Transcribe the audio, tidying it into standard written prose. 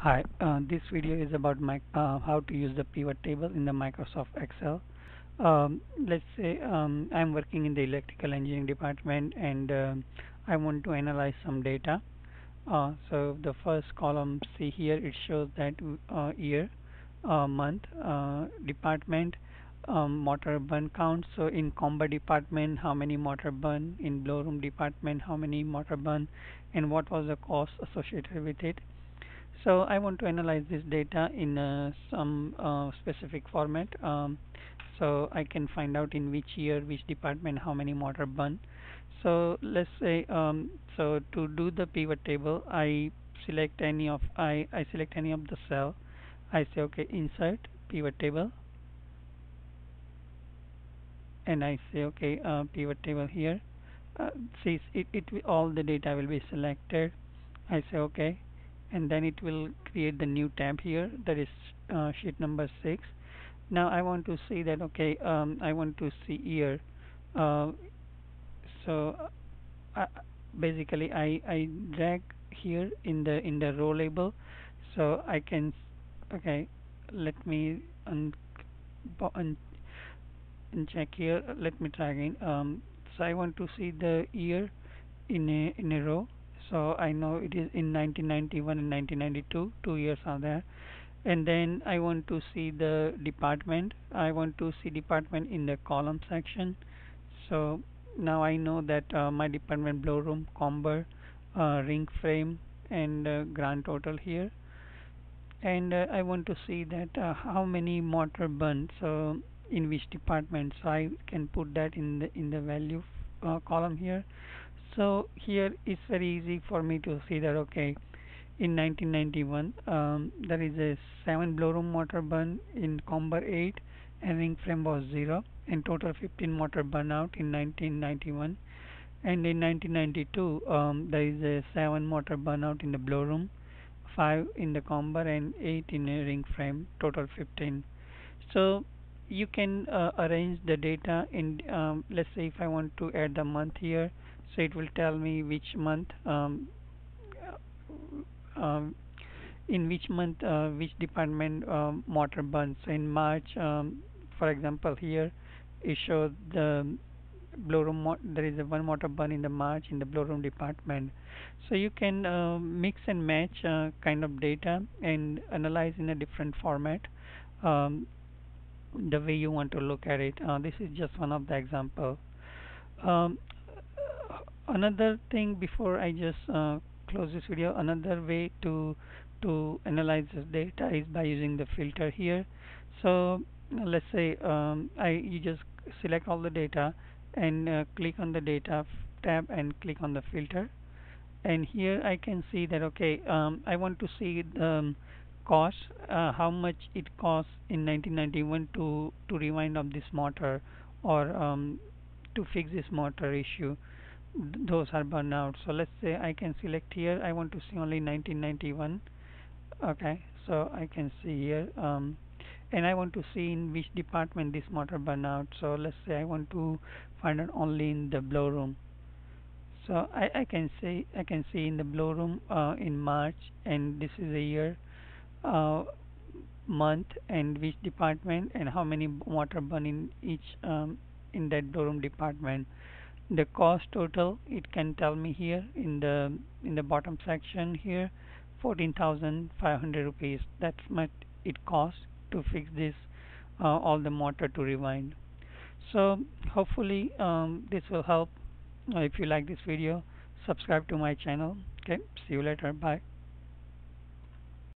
Hi, this video is about how to use the pivot table in the Microsoft Excel. Let's say I'm working in the electrical engineering department and I want to analyze some data. So the first column, see here, it shows that year, month, department, motor burn count. So in combat department, how many motor burn? In blow room department, how many motor burn? And what was the cost associated with it? So I want to analyze this data in some specific format. So I can find out in which year, which department, how many motor burn. So let's say so to do the pivot table, I select any of the cell. I say okay, insert pivot table, and I say okay, pivot table here. See, all the data will be selected. I say okay, and then it will create the new tab here, that is sheet number 6. Now I want to see that okay, I want to see year. uh, so uh, basically I drag here in the row label, so I can okay, let me un check here. Let me try again. So I want to see the year in a row. So I know it is in 1991 and 1992. 2 years are there. And then I want to see the department. I want to see department in the column section. So now I know that my department blow room, comber, ring frame, and grand total here. And I want to see that how many motor burn. So in which department. So I can put that in the value column here. So here it's very easy for me to see that okay, in 1991 there is a 7 blow room motor burn in comber 8 and ring frame was 0, and total 15 motor burn out in 1991. And in 1992 there is a 7 motor burnout in the blow room, 5 in the comber and 8 in a ring frame, total 15. So you can arrange the data in let's say if I want to add the month here, so it will tell me which month um, in which month which department motor burns. So in March, for example, here it shows the blow room there is a one motor burn in the March in the blow room department. So you can mix and match kind of data and analyze in a different format, um, the way you want to look at it. This is just one of the example. um, Another thing before I just close this video, another way to analyze this data is by using the filter here. So let's say I you just select all the data and click on the data tab and click on the filter, and here I can see that okay, I want to see the cost, how much it costs in 1991 to rewind up this motor, or to fix this motor issue. Those are burnout. So let's say I can select here, I want to see only 1991. Okay, so I can see here, and I want to see in which department this motor burnout. So let's say I want to find out only in the blow room. So I can see in the blow room in March, and this is a year, uh, month, and which department, and how many water burn in each in that blow room department. The cost total it can tell me here in the bottom section here, 14,500 rupees. That's what it costs to fix this all the motor to rewind. So hopefully this will help. If you like this video, subscribe to my channel. Okay, see you later. Bye.